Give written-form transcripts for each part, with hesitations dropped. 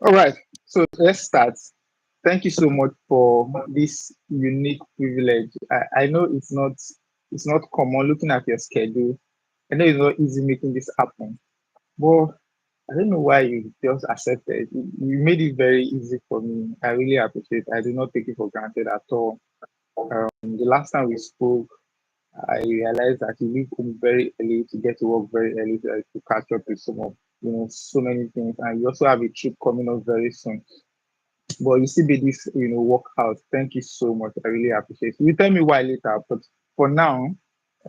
All right. So let's start. Thank you so much for this unique privilege. I know it's not common looking at your schedule. I know it's not easy making this happen. But I don't know why you just accepted. You made it very easy for me. I really appreciate it. I do not take it for granted at all. The last time we spoke, I realized that you leave home very early to get to work very early to catch up with some of so many things. And you also have a trip coming up very soon. But you still did this, work out. Thank you so much. I really appreciate it. You tell me why later, but for now,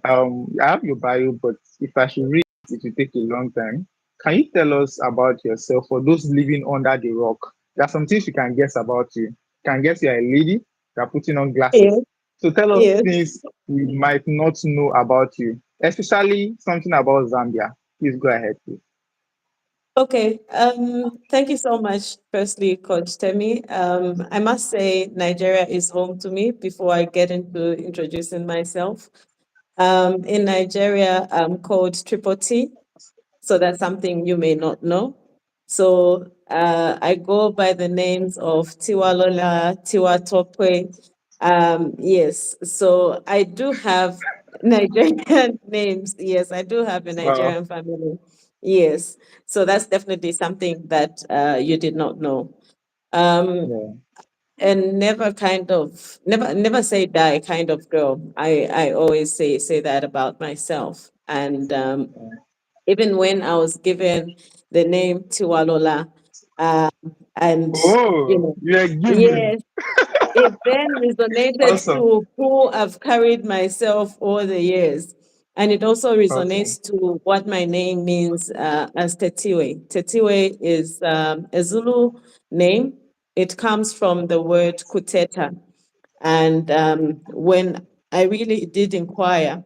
I have your bio, but if I should read it, it will take a long time. Can you tell us about yourself for those living under the rock? There are some things you can guess about you. You can guess you're a lady, you're putting on glasses. Yes, So tell us yes. things we might not know about you, especially something about Zambia. Please go ahead, please. Okay. Thank you so much, firstly, Coach Temi. I must say Nigeria is home to me before I get into introducing myself. In Nigeria, I'm called Triple T. So that's something you may not know. So I go by the names of Tiwalola, Tiwatokwe. Yes, so I do have Nigerian names. Yes, I do have a Wow. Nigerian family. Yes, so that's definitely something that you did not know. Um, Yeah. and never say die kind of girl. I always say that about myself. And even when I was given the name Tiwalola, um, and you Oh, know, you are giving. yes, it then resonated Awesome. to who I've carried myself over the years. And it also Awesome. resonates to what my name means as Tetiwe. Tetiwe is a Zulu name. It comes from the word kuteta. And when I really did inquire,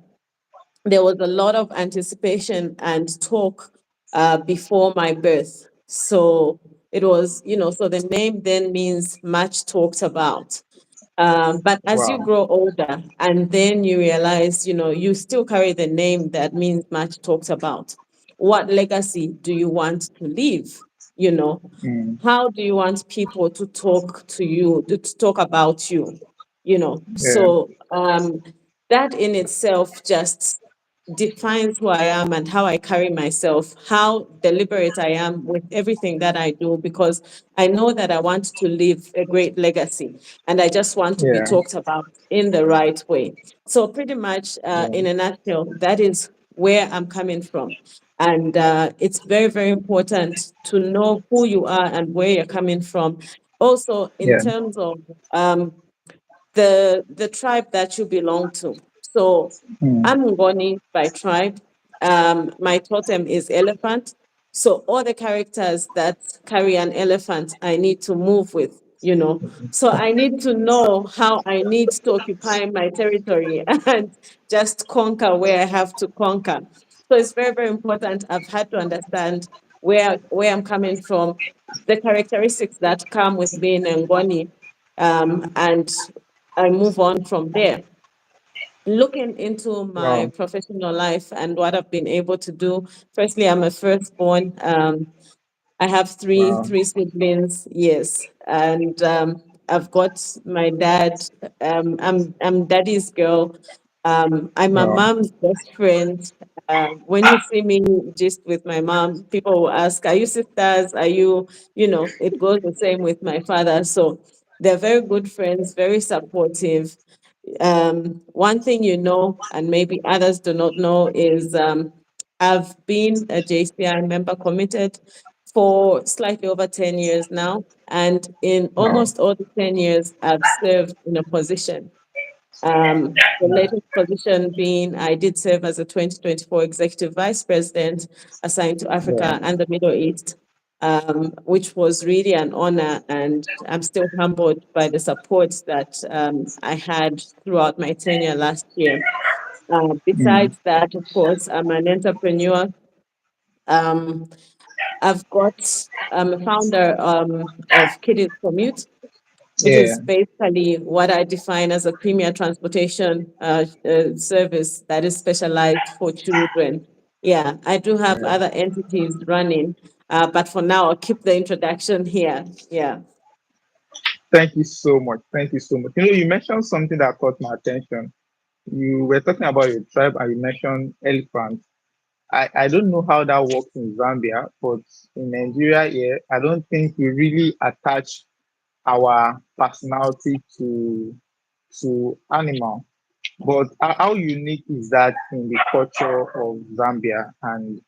there was a lot of anticipation and talk before my birth. So it was, so the name then means much talked about. But as you Wow. grow older and then you realize, you still carry the name that means much talked about. What legacy do you want to leave? You know, Mm. how do you want people to talk to you, to talk about you? Yeah. So that in itself just defines who I am and how I carry myself, how deliberate I am with everything that I do, because I know that I want to leave a great legacy and I just want to be Yeah. talked about in the right way. So, pretty much Yeah. in a nutshell, that is where I'm coming from. And it's very, very important to know who you are and where you're coming from. Also, in Yeah. terms of the tribe that you belong to. So Mm. I'm Ngoni by tribe. My totem is elephant. So all the characters that carry an elephant, I need to move with. So I need to know how I need to occupy my territory and just conquer where I have to conquer. So it's very, very important. I've had to understand where I'm coming from, the characteristics that come with being Ngoni, and I move on from there. Looking into my Wow. professional life and what I've been able to do. Firstly, I'm a firstborn. I have three Wow. three siblings. Yes, and I've got my dad. I'm daddy's girl. I'm my Wow. mom's best friend. When you see me just with my mom, people will ask, "Are you sisters? Are you?" It goes the same with my father. So they're very good friends, very supportive. One thing and maybe others do not know, is I've been a JCI member committed for slightly over 10 years now. And in Wow. almost all the 10 years, I've served in a position. The latest position being I did serve as a 2024 Executive Vice President assigned to Yeah. Africa and the Middle East, which was really an honor. And I'm still humbled by the support that I had throughout my tenure last year. Mm. Besides that, of course, I'm an entrepreneur. Um, I've got, I'm a founder of Kiddies Commute, which Yeah. is basically what I define as a premier transportation service that is specialized for children. Yeah, I do have Yeah. other entities running. But for now, I'll keep the introduction here. Yeah. Thank you so much. Thank you so much. You know, you mentioned something that caught my attention. You were talking about your tribe and you mentioned elephants. I don't know how that works in Zambia, but in Nigeria here, I don't think we really attach our personality to animal. But how unique is that in the culture of Zambia? And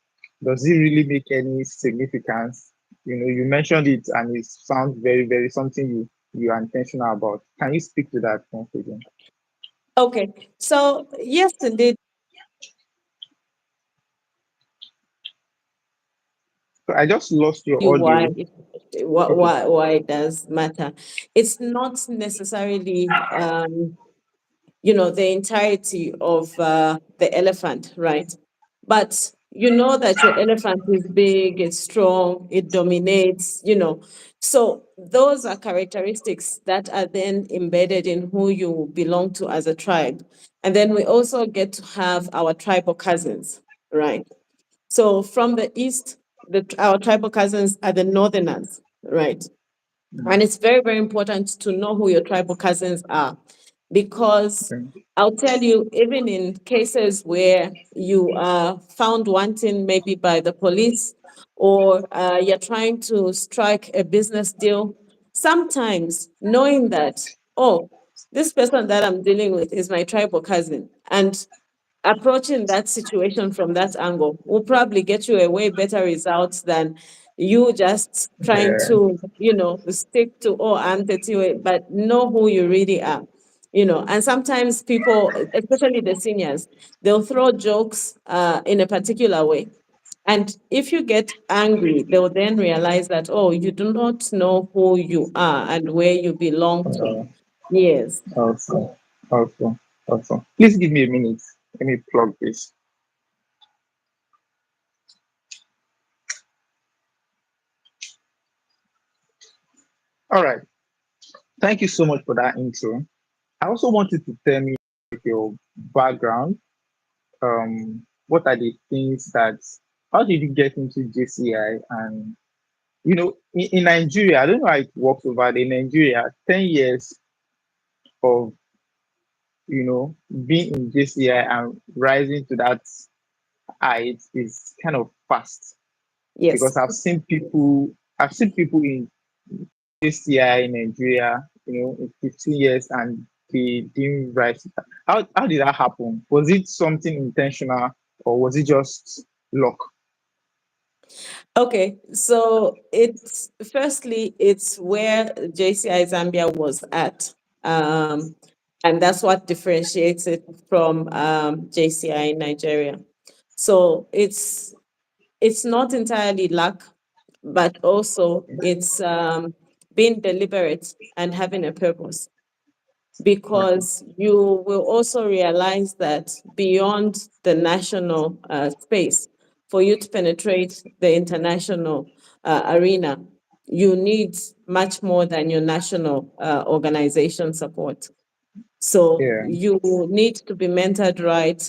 does it really make any significance? You know, you mentioned it and it sounds very, very something you are intentional about. Can you speak to that once again? Okay. So yes, indeed. So I just lost your You why audio. it, Okay. why it does matter. It's not necessarily the entirety of the elephant, right? But you know that your elephant is big, it's strong, it dominates, So those are characteristics that are then embedded in who you belong to as a tribe. And then we also get to have our tribal cousins, right? So from the east, our tribal cousins are the northerners, right? And it's very, very important to know who your tribal cousins are because Okay. I'll tell you, even in cases where you are found wanting, maybe by the police, or you're trying to strike a business deal, sometimes knowing that, oh, this person that I'm dealing with is my tribal cousin, and approaching that situation from that angle will probably get you a way better results than you just trying Yeah. to, stick to, oh, I'm Tetiwe, but know who you really are. And sometimes people, especially the seniors, they'll throw jokes in a particular way. And if you get angry, they'll then realize that, oh, you do not know who you are and where you belong to. Uh, Yes. awesome. Awesome. Awesome. Please give me a minute. Let me plug this. All right. Thank you so much for that intro. I also wanted to tell me your background. What are the things that, how did you get into JCI? And, you know, in Nigeria, I don't know how it works over there. In Nigeria, 10 years of, you know, being in JCI and rising to that height is kind of fast because Yes. I've seen people in JCI in Nigeria, you know, in 15 years and they didn't rise. How did that happen? Was it something intentional or was it just luck? Okay, so it's where JCI Zambia was at. Um, and that's what differentiates it from JCI Nigeria. So it's not entirely luck, but also it's being deliberate and having a purpose, Okay. because you will also realize that beyond the national space, for you to penetrate the international arena, you need much more than your national organization support. So Yeah. you need to be mentored right.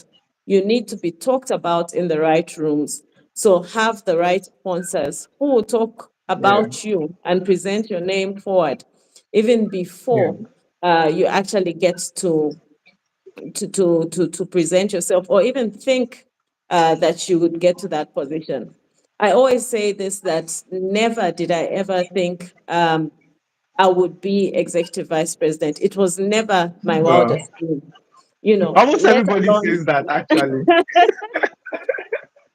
You need to be talked about in the right rooms. So have the right sponsors who will talk Yeah. about you and present your name forward even Yeah. before you actually get to present yourself or even think that you would get to that position. I always say this, that never did I ever think I would be executive vice president. It was never my Uh, wildest dream, almost let everybody alone. says that actually.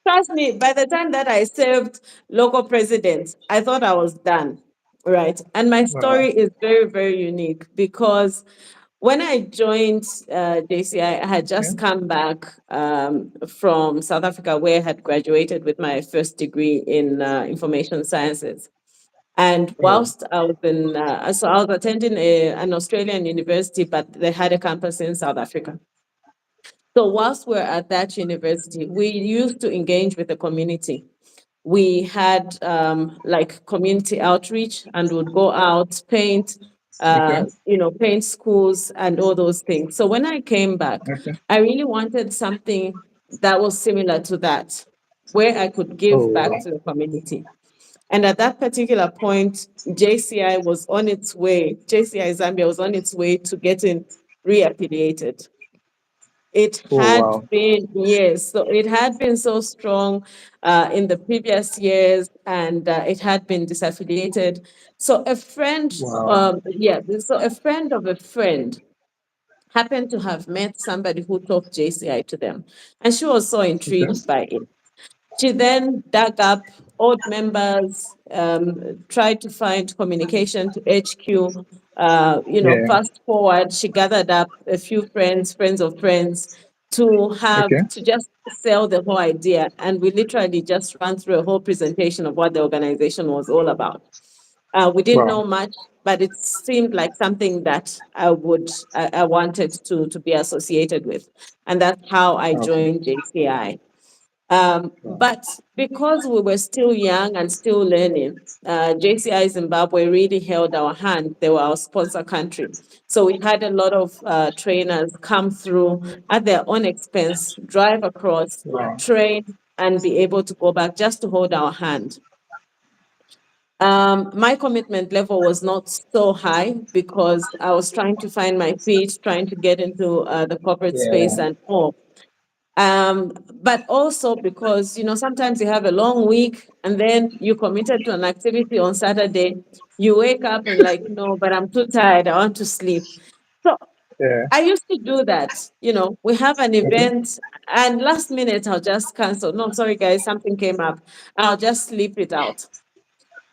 Trust me, by the time that I served local president, I thought I was done. Right. And my story Wow. is very, very unique because when I joined JCI, I had Yeah. just come back from South Africa, where I had graduated with my first degree in information sciences. And Oh, whilst I was so I was attending an Australian university, but they had a campus in South Africa. So whilst we're at that university, we used to engage with the community. We had like community outreach and would go out, paint, okay. paint schools and all those things. So when I came back, Okay. I really wanted something that was similar to that, where I could give Oh, back wow. to the community. And at that particular point, JCI was on its way, JCI Zambia was on its way to getting reaffiliated. It Oh had wow. been, yes, so it had been so strong in the previous years, and it had been disaffiliated. So a friend, Wow. yeah, so a friend of a friend happened to have met somebody who talked JCI to them, and she was so Okay. intrigued by it. She then dug up old members, tried to find communication to HQ. Yeah. Fast forward, she gathered up a few friends, friends of friends, to have Okay. to just sell the whole idea. And we literally just ran through a whole presentation of what the organization was all about. We didn't Wow. know much, but it seemed like something that I wanted to be associated with, and that's how I Okay. joined JCI. Wow. But because we were still young and still learning, JCI Zimbabwe really held our hand. They were our sponsor country. So we had a lot of trainers come through at their own expense, drive across, Wow. train, and be able to go back just to hold our hand. My commitment level was not so high because I was trying to find my feet, trying to get into the corporate space Yeah. and all. But also because, sometimes you have a long week and then you committed to an activity on Saturday, you wake up and like, no, but I'm too tired, I want to sleep. So Yeah. I used to do that. We have an Okay. event and last minute I'll just cancel. No, sorry guys, something came up. I'll just sleep it out.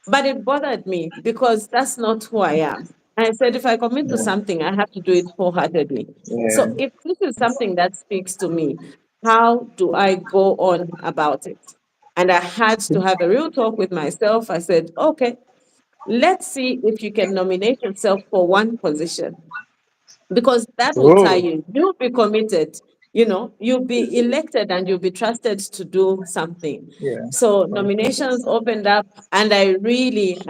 But it bothered me because that's not who I am. I said, if I commit to Yeah. something, I have to do it wholeheartedly. Yeah. So if this is something that speaks to me, how do I go on about it? And I had to have a real talk with myself. I said, okay, let's see if you can nominate yourself for one position because that will tie Oh. you. You'll be committed, you'll be elected and you'll be trusted to do something. Yeah. So Okay. nominations opened up, and I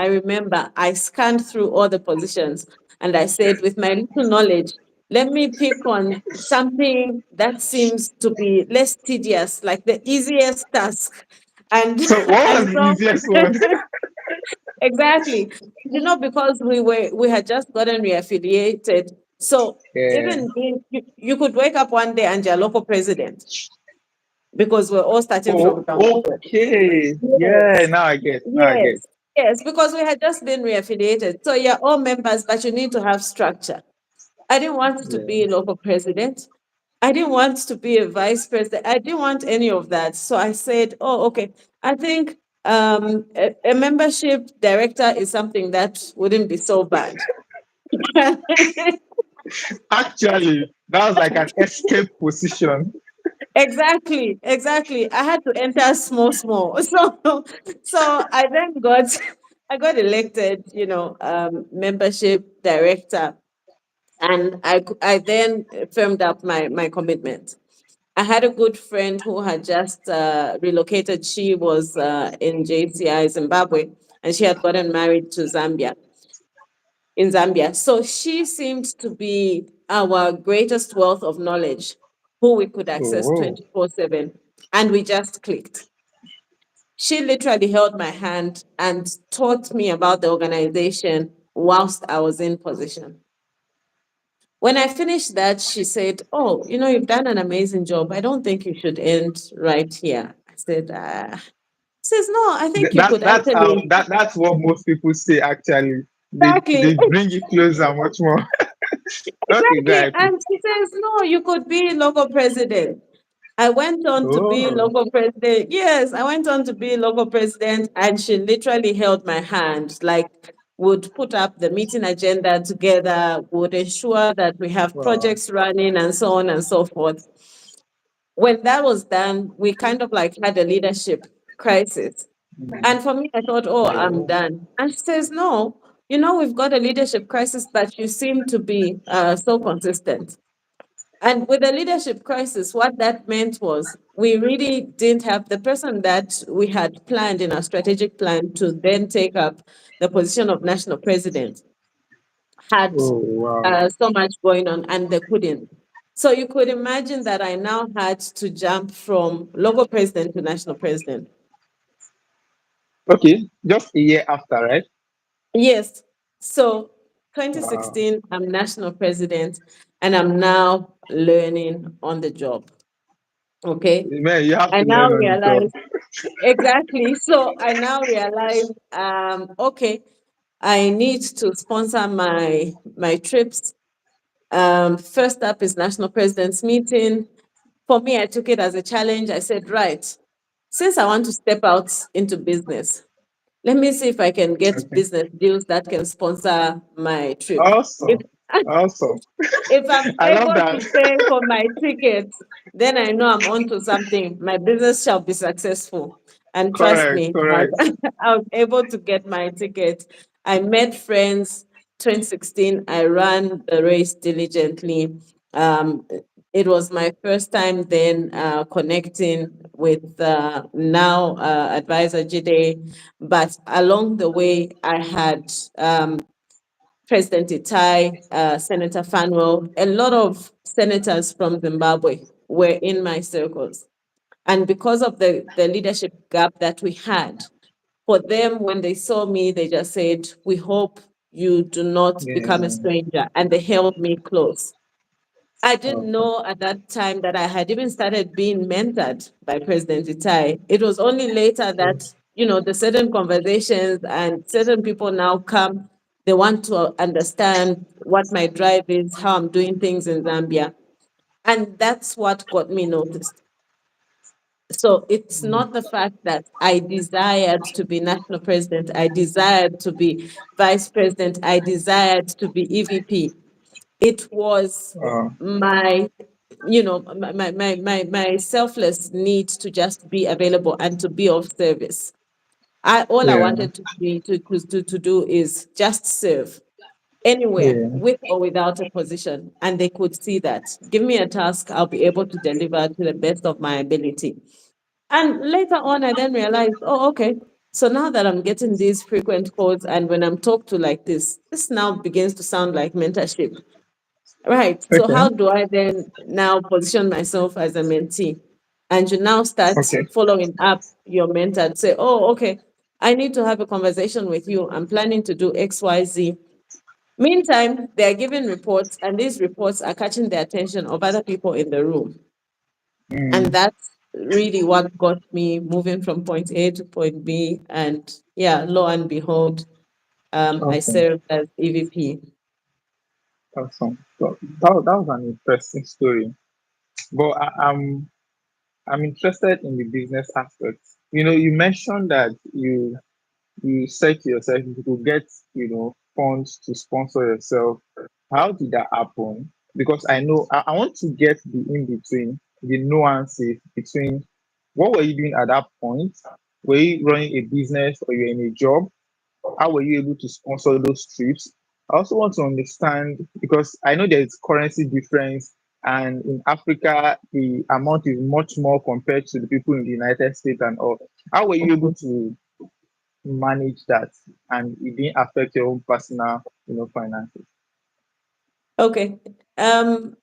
remember I scanned through all the positions and I said, with my little knowledge, let me pick on something that seems to be less tedious, like the easiest task. And So what was and the so easiest one? exactly. Because we had just gotten reaffiliated. So Yeah. even you could wake up one day and you're local president because we're all starting from Oh, ground zero. okay. Yeah, Yes, now I get. Now I get. yes, yes, because we had just been reaffiliated. So you're all members, but you need to have structure. I didn't want to Yeah. be a local president. I didn't want to be a vice president. I didn't want any of that. So I said, oh, okay. I think a membership director is something that wouldn't be so bad. Actually, that was like an escape position. Exactly, exactly. I had to enter small, small. So I then I got elected, membership director, and I then firmed up my commitment. I had a good friend who had just relocated. She was in JCI Zimbabwe, and she had gotten married to Zambia in Zambia. So she seemed to be our greatest wealth of knowledge, who we could access Oh, 24/7, and we just clicked. She literally held my hand and taught me about the organization whilst I was in position. When I finished that, she said, oh, you've done an amazing job. I don't think you should end right here. I said, says, no, I think you could that's how actually. that's what most people say. Actually, they Exactly. bring it closer much more. Okay, go Exactly. ahead, please. And she says, no, you could be local president. I went on to be Oh, local president. Yes, I went on to be local president, and she literally held my hand, like, would put up the meeting agenda together, would ensure that we have wow. projects running, and so on and so forth. When that was done, we kind of like had a leadership crisis. And for me, I thought, oh, I'm Oh, done. And she says, no, we've got a leadership crisis, but you seem to be so consistent. And with the leadership crisis, what that meant was we really didn't have the person that we had planned in our strategic plan to then take up the position of national president had oh, wow. so much going on, and they couldn't. So you could imagine that I now had to jump from local president to national president. Okay, just a year after, right? Yes. So Wow. 2016, I'm national president, and I'm now learning on the job. Okay. Man, you have I to now learn on the job. realize exactly. So I now realize, okay, I need to sponsor my trips. First up is national president's meeting. For me, I took it as a challenge. I said, right, since I want to step out into business, let me see if I can get Okay. business deals that can sponsor my trip. If Awesome. Awesome. if I'm I love able that. to pay for my ticket, then I know I'm onto something. My business shall be successful. And trust Correct, me, correct. I was able to get my ticket. I met friends. 2016, I ran the race diligently. Um, it was my first time then connecting with now advisor Jide. But along the way, I had President Itai, Senator Fanwell, a lot of senators from Zimbabwe were in my circles. And because of the leadership gap that we had, for them, when they saw me, they just said, we hope you do not become a Yeah. stranger. And they held me close. I didn't Awesome. know at that time that I had even started being mentored by President Itai. It was only later that, the certain conversations and certain people now come, they want to understand what my drive is, how I'm doing things in Zambia. And that's what got me noticed. So it's Mm. not the fact that I desired to be national president, I desired to be vice president, I desired to be EVP. It was Wow. my my selfless need to just be available and to be of service. I Yeah. wanted to be to do is just serve anywhere Yeah. with or without a position, and they could see that. Give me a task, I'll be able to deliver to the best of my ability. And later on, I then realized, oh, okay. So now that I'm getting these frequent calls, and when I'm talked to like this now begins to sound like mentorship. Right. So Okay. how do I then now position myself as a mentee? And you now start Okay. following up your mentor to say, oh, okay, I need to have a conversation with you. I'm planning to do XYZ. Meantime, they're giving reports, and these reports are catching the attention of other people in the room. And Mm. that's really what got me moving from point A to point B. And yeah, lo and behold, I Awesome. served as EVP. Awesome. So that was an interesting story. But I'm interested in the business aspect. You mentioned that you said to yourself you could get, funds to sponsor yourself. How did that happen? Because I want to get the in between, the nuances between what were you doing at that point? Were you running a business or you're in a job? How were you able to sponsor those trips? I also want to understand because I know there's currency difference, and in Africa the amount is much more compared to the people in the United States and all. How were you able to manage that and it didn't affect your own personal, finances? Okay. Um,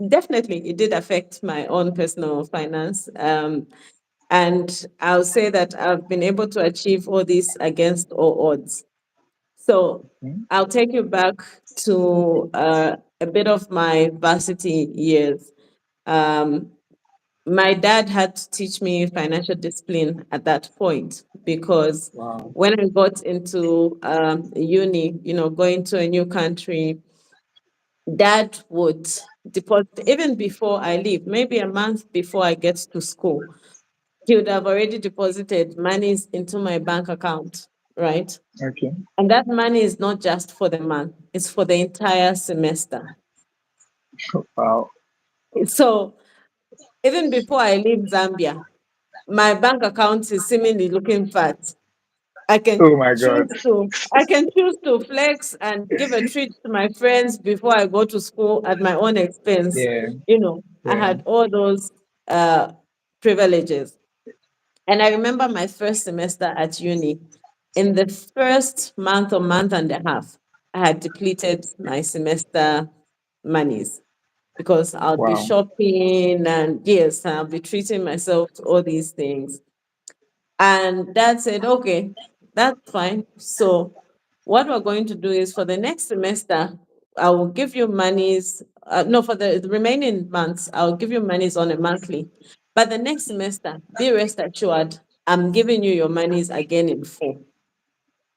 Definitely, it did affect my own personal finance. And I'll say that I've been able to achieve all this against all odds. So Hmm? I'll take you back to a bit of my varsity years. Um, my dad had to teach me financial discipline at that point because Wow. when I got into uni, going to a new country, dad would deposit even before I leave, maybe a month before I get to school. He would have already deposited monies into my bank account, right? Okay. And that money is not just for the month, it's for the entire semester. Wow. So even before I leave Zambia, my bank account is seemingly looking fat. I can Oh my God. choose to flex and give a treat to my friends before I go to school at my own expense. Yeah. I Yeah. had all those uh, privileges. And I remember my first semester at uni. In the first month or month and a half, I had depleted my semester monies because I'll be Wow. shopping and yes, I'll be treating myself to all these things. And dad said, okay. that's fine. So what we're going to do is for the next semester, I will give you monies. No, for the remaining months, I'll give you monies on a monthly. But the next semester, be rest assured, I'm giving you your monies again in full.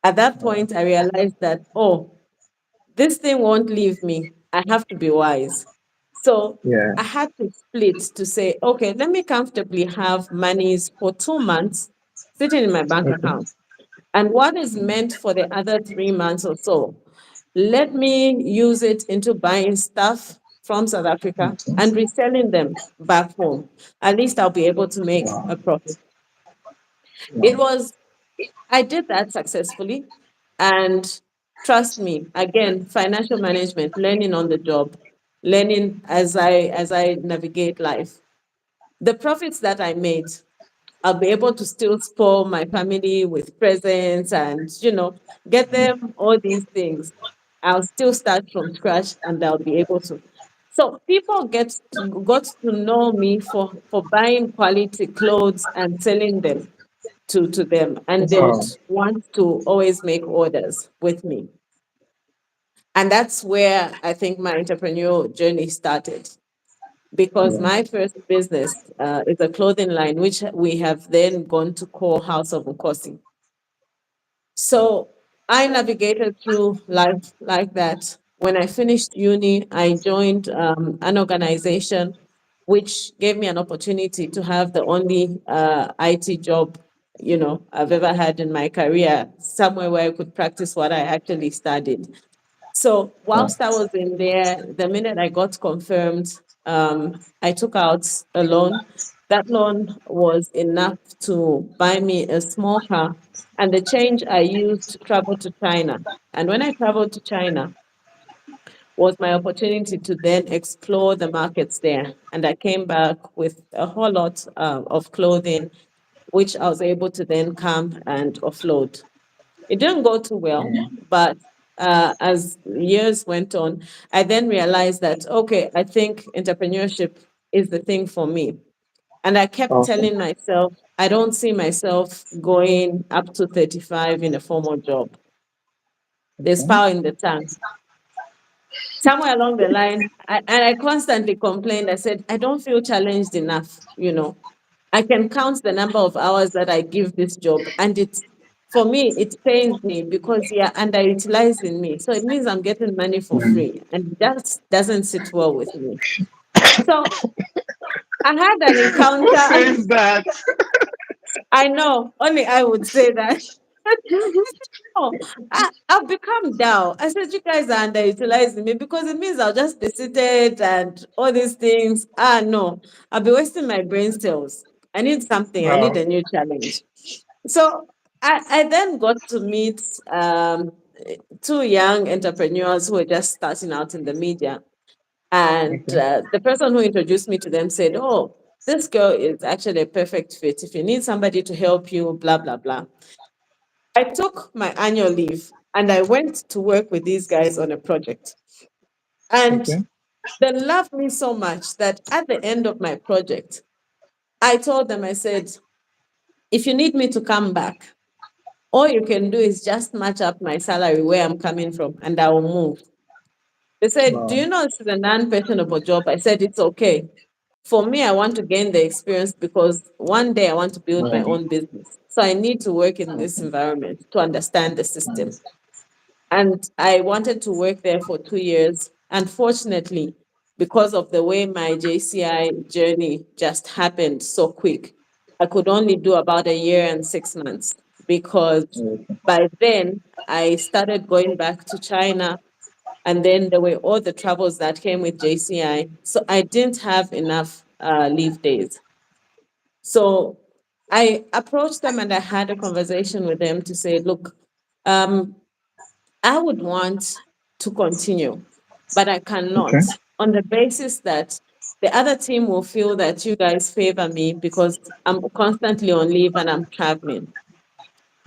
At that point, I realized that, oh, this thing won't leave me. I have to be wise. So Yeah. I had to split to say, okay, let me comfortably have monies for 2 months sitting in my bank Okay. account. And what is meant for the other 3 months or so, let me use it into buying stuff from South Africa Okay. and reselling them back home. At least I'll be able to make Wow. a profit. It Wow. was, I did that successfully. And trust me, again, financial management, learning on the job, learning as I navigate life. The profits that I made, I'll be able to still spoil my family with presents and, get them all these things. I'll still start from scratch and I'll be able to. So people got to know me for buying quality clothes and selling them to them. And they would Wow. want to always make orders with me. And that's where I think my entrepreneurial journey started because Yeah. my first business is a clothing line, which we have then gone to call House of Nkosi. So I navigated through life like that. When I finished uni, I joined an organization which gave me an opportunity to have the only IT job, I've ever had in my career, somewhere where I could practice what I actually studied. So Wow. whilst I was in there, the minute I got confirmed, I took out a loan. That loan was enough to buy me a small car and the change I used to travel to China. And when I traveled to China, was my opportunity to then explore the markets there. And I came back with a whole lot of clothing, which I was able to then come and offload. It didn't go too well, Mm. but as years went on, I then realized that, okay, I think entrepreneurship is the thing for me. And I kept Okay. telling myself, I don't see myself going up to 35 in a formal job. There's Okay. power in the tongue. Somewhere along the line, I constantly complained. I said, I don't feel challenged enough. I can count the number of hours that I give this job, and for me, it pains me because you're underutilizing me. So it means I'm getting money for Mm. free, and that doesn't sit well with me. So I had an Who encounter. says that? I know, only I would say that. Oh, I've become down. I said, you guys are underutilizing me because it means I'll just be seated and all these things. No, I'll be wasting my brain cells. I need something. I need Wow. a new challenge. So I then got to meet two young entrepreneurs who were just starting out in the media. And Okay. the person who introduced me to them said, oh, this girl is actually a perfect fit. If you need somebody to help you, blah, blah, blah. I took my annual leave and I went to work with these guys on a project. And Okay. they loved me so much that at the end of my project, I told them, I said, if you need me to come back, all you can do is just match up my salary where I'm coming from and I will move. They said, do Wow. you know this is a non-pensionable job? I said, it's okay. For me, I want to gain the experience because one day I want to build my Yeah. own business. So I need to work in this environment to understand the system. And I wanted to work there for 2 years. Unfortunately, because of the way my JCI journey just happened so quick, I could only do about a year and 6 months because Okay. by then I started going back to China. And then there were all the troubles that came with JCI. So I didn't have enough leave days. So I approached them and I had a conversation with them to say, look, um, I would want to continue, but I Okay. cannot on the basis that the other team will feel that you guys favor me because I'm constantly on leave and I'm traveling.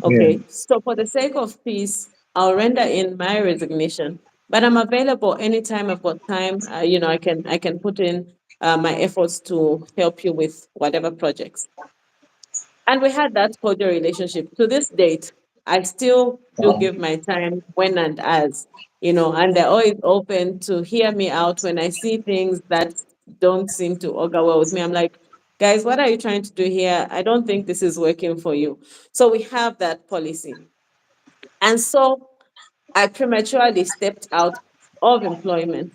Yeah. Okay. So for the sake of peace, I'll render in my resignation, but I'm available anytime I've got time. I can put in my efforts to help you with whatever projects. And we had that cordial relationship to this date. I still do Wow. give my time when and as, and they're always open to hear me out when I see things that don't seem to augur well with me. I'm like, guys, what are you trying to do here? I don't think this is working for you. So we have that policy. And so I prematurely stepped out of employment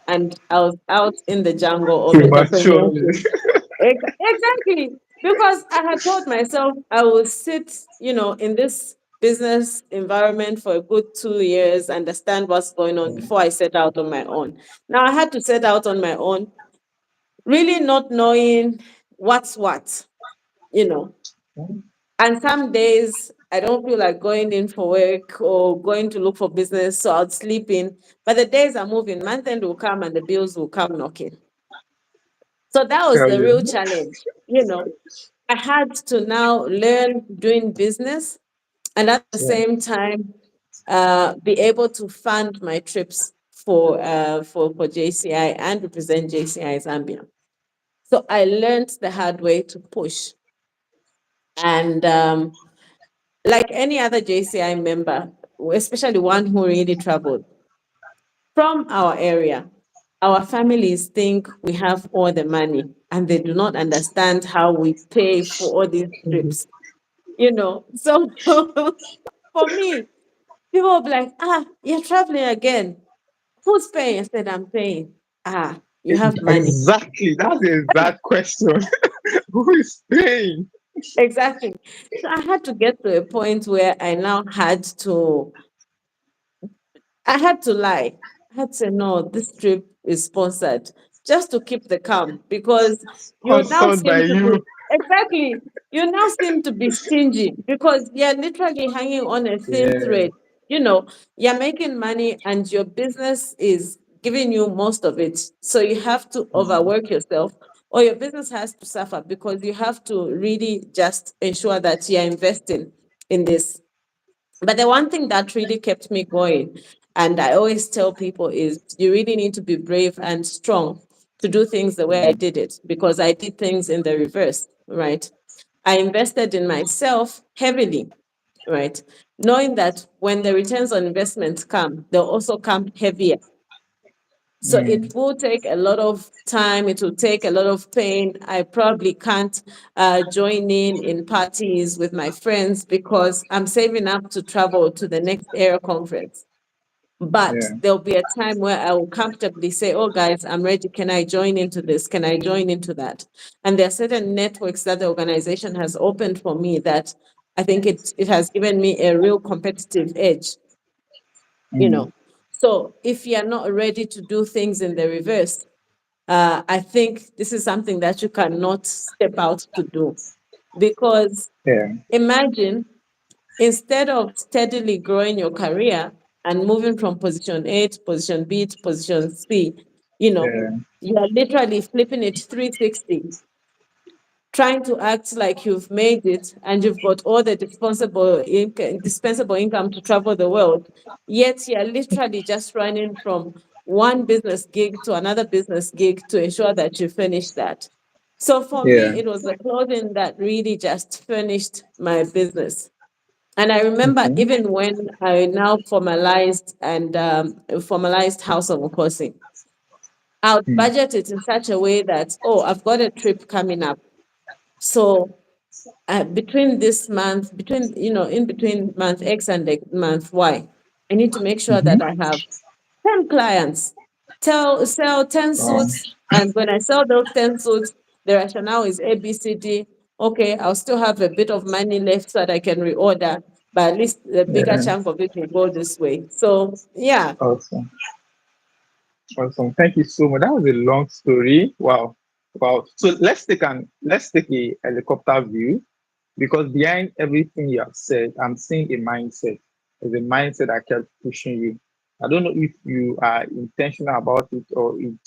and I was out in the jungle of Prematurely. entrepreneurship. Exactly. Because I had told myself I will sit, in this business environment for a good 2 years, understand what's going on before I set out on my own. Now I had to set out on my own, really not knowing what's what, you know. And some days I don't feel like going in for work or going to look for business, so I'll sleep in. But the days are moving, month end will come and the bills will come knocking. So that was Tell the real you. challenge. I had to now learn doing business and at the Yeah. same time be able to fund my trips for JCI and represent JCI Zambia. So I learned the hard way to push. And like any other JCI member, especially one who really traveled from our area, our families think we have all the money and they do not understand how we pay for all these Mhm. trips. So for me, people will be like, you're traveling again. Who's paying? I said, I'm paying. You have money. Exactly. That's the exact question. Who is paying? Exactly. So I had to get to a point where I had to lie. I had to say, no, this trip is sponsored just to keep the calm because you now Sponsored by seem to be, you. exactly, you now seem to be stingy because you're literally hanging on a thin Yeah. thread. You know, you're making money and your business is giving you most of it. So you have to Mm. overwork yourself or your business has to suffer because you have to really just ensure that you're investing in this. But the one thing that really kept me going, and I always tell people, is you really need to be brave and strong to do things the way I did it because I did things in the reverse, right? I invested in myself heavily, right? Knowing that when the returns on investment come, they'll also come heavier. So Mm. it will take a lot of time. It will take a lot of pain. I probably can't join in parties with my friends because I'm saving up to travel to the next air conference. But Yeah. there'll be a time where I will comfortably say, oh, guys, I'm ready. Can I join into this? Can I join into that? And there are certain networks that the organization has opened for me that I think it has given me a real competitive edge you Mm. know. So if you're not ready to do things in the reverse, I think this is something that you cannot step out to do. Because Yeah. imagine instead of steadily growing your career and moving from position A to position B to position C, you know, Yeah. you are literally flipping it 360 trying to act like you've made it and you've got all the dispensable income to travel the world, yet you're literally just running from one business gig to another business gig to ensure that you finish that. So for Yeah. me, it was the clothing that really just finished my business. And I remember Okay. even when I now formalized House of Nkosi, I would Mm. budget it in such a way that, oh, I've got a trip coming up. So between this month, in between month X and the month Y, I need to make sure Mm-hmm. that I have 10 clients, sell 10 Wow. suits. And when I sell those 10 suits, the rationale is ABCD. Okay, I'll still have a bit of money left so that I can reorder, but at least the bigger Yeah. chunk of it will go this way. So, yeah. Awesome. Awesome. Thank you so much. That was a long story. Wow. Wow. So let's take a helicopter view because behind everything you have said, I'm seeing a mindset. There's a mindset that kept pushing you. I don't know if you are intentional about it or you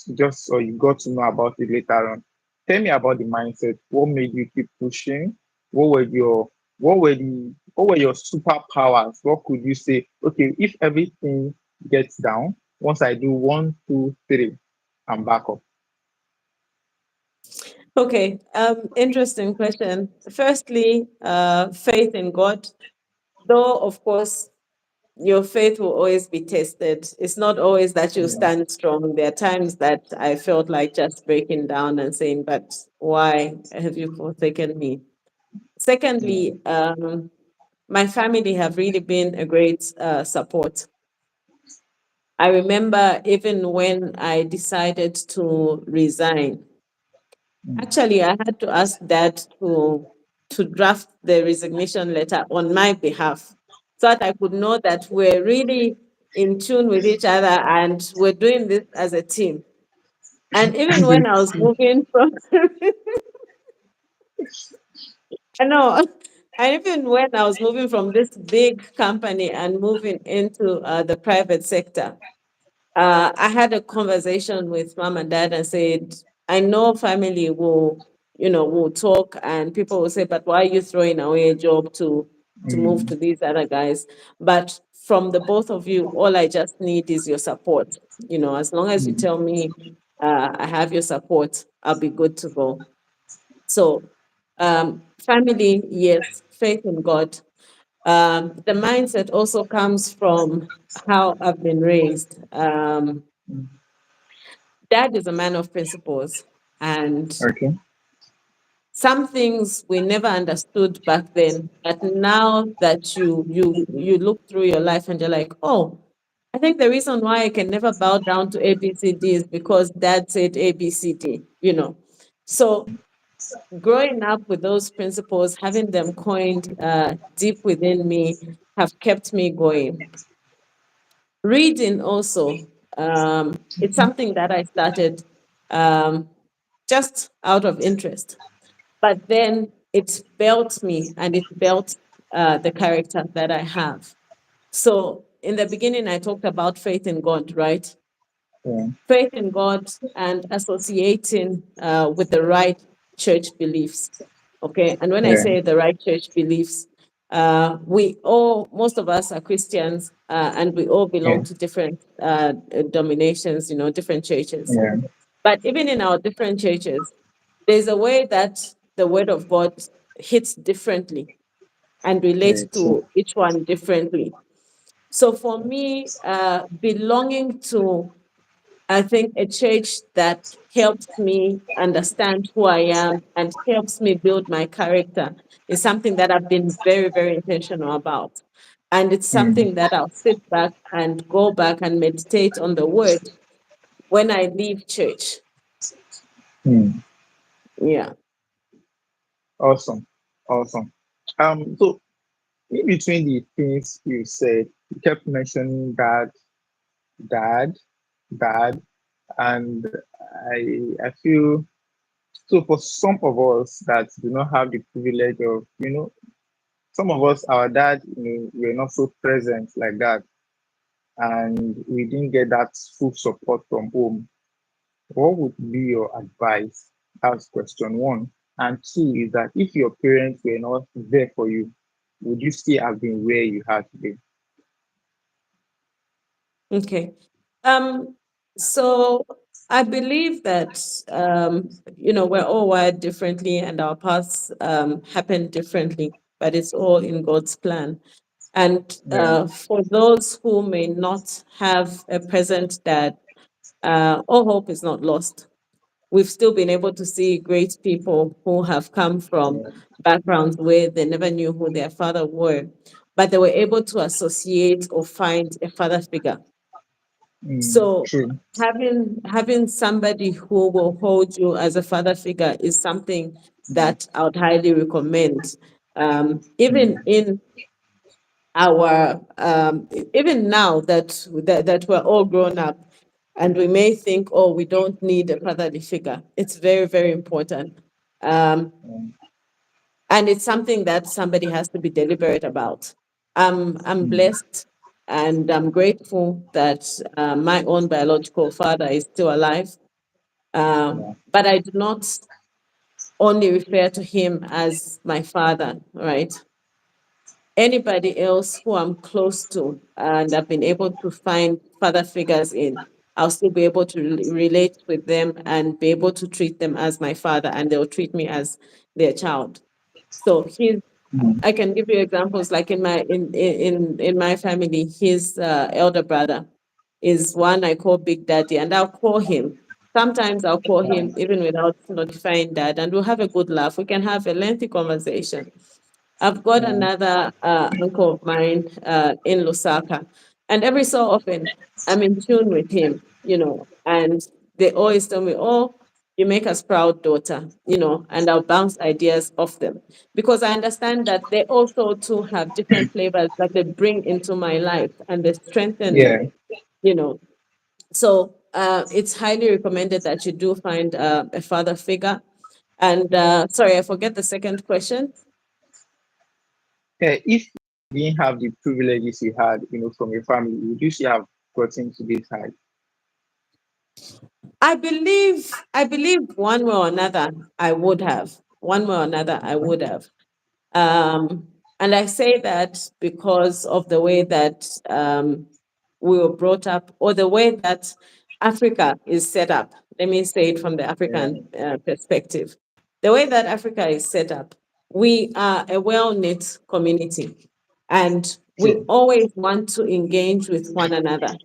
got to know about it later on. Tell me about the mindset. What made you keep pushing? What were your what were your superpowers? What could you say? Okay, if everything gets down, once I do one, two, three, I'm back up. Okay. Interesting question. Firstly, faith in God. though, of course, your faith will always be tested. It's not always that you Yeah. stand strong. There are times that I felt like just breaking down and saying, but why have you forsaken me? Yeah. Secondly, my family have really been a great support. I remember even when I decided to resign, Mm. actually, I had to ask dad to draft the resignation letter on my behalf so that I could know that we're really in tune with each other and we're doing this as a team. And even As a when I was team. moving from, I know, and even when I was moving from this big company and moving into the private sector, I had a conversation with mom and dad and said, I know family will, will talk and people will say, but why are you throwing away a job to move Mm. to these other guys? But from the both of you, all I just need is your support. As long as you Mm. tell me I have your support, I'll be good to go. So, family, yes, faith in God. The mindset also comes from how I've been raised. Mm. Dad is a man of principles, and Okay. some things we never understood back then. But now that you look through your life and you're like, oh, I think the reason why I can never bow down to ABCD is because Dad said ABCD. So growing up with those principles, having them coined deep within me, have kept me going. Reading also, it's something that I started um, just out of interest, but then it built me and it built the character that I have. So in the beginning, I talked about faith in God, right? Yeah. Faith in God and associating with the right church beliefs. Okay. And when I Yeah. say the right church beliefs, most of us are Christians and we all Yeah. belong to different dominations, different churches. Yeah. But even in our different churches, there's a way that the word of God hits differently and relates Very true. to each one differently. So for me, belonging to I think a church that helps me understand who I am and helps me build my character is something that I've been very, very intentional about. And it's Mm. something that I'll sit back and go back and meditate on the word when I leave church. Mm. Yeah. Awesome. Awesome. So in between the things you said, you kept mentioning that dad, dad, and I feel so for some of us that do not have the privilege of, some of us, our dad, we're not so present like that, and we didn't get that full support from home. What would be your advice? That's question one. And two is that if your parents were not there for you, would you still have been where you are today? Okay. Um, so I believe that we're all wired differently and our paths happen differently, but it's all in God's plan. And Yeah. for those who may not have a present dad, all hope is not lost. We've still been able to see great people who have come from Yeah. backgrounds where they never knew who their father were, but they were able to associate or find a father figure. Mm, So true. having somebody who will hold you as a father figure is something that I would highly recommend. Even Mm, in our even now that we're all grown up and we may think, oh, we don't need a fatherly figure. It's very, very important. Um, mm, and it's something that somebody has to be deliberate about. I'm mm, blessed and I'm grateful that my own biological father is still alive. yeah. But I do not only refer to him as my father, right? Anybody else who I'm close to and I've been able to find father figures in, I'll still be able to relate with them and be able to treat them as my father, and they'll treat me as their child. So he's I can give you examples like in my family, his elder brother is one I call Big Daddy, and I'll call him. Sometimes I'll call him even without notifying dad, and we'll have a good laugh. We can have a lengthy conversation. I've got Mm, another uncle of mine in Lusaka, and every so often I'm in tune with him, and they always tell me, "Oh, you make us proud, daughter," and I'll bounce ideas off them because I understand that they also too have different flavors that they bring into my life and they strengthen me, yeah. you know. So it's highly recommended that you do find a father figure. And sorry, I forget the second question. If you didn't have the privileges you had, from your family, would you still have gotten to this height? I believe one way or another I would have. One way or another I would have. Um, and I say that because of the way that we were brought up, or the way that Africa is set up. Let me say it from the Yeah, African perspective. The way that Africa is set up, we are a well knit community, and we true. always want to engage with one another.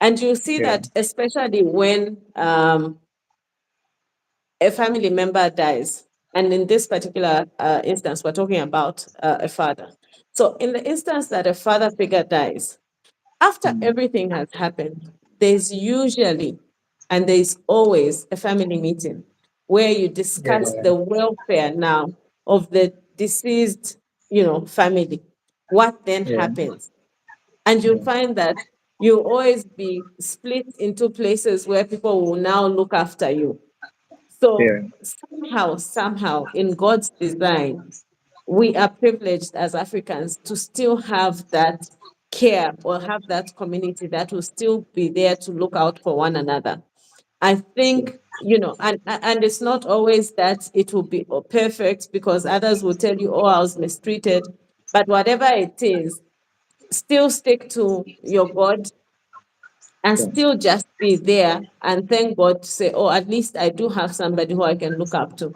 And you see Yeah, that especially when a family member dies, and in this particular instance, we're talking about a father. So, in the instance that a father figure dies, after mm, everything has happened, there's usually and there's always a family meeting where you discuss yeah, the welfare now of the deceased, family. What then yeah, happens? And you yeah, find that you always be split into places where people will now look after you. So yeah, somehow, in God's design, we are privileged as Africans to still have that care or have that community that will still be there to look out for one another. I true. think, and it's not always that it will be perfect because others will tell you, oh, I was mistreated. But whatever it is, still stick to your God and Yeah. still just be there and thank God to say, oh, at least I do have somebody who I can look up to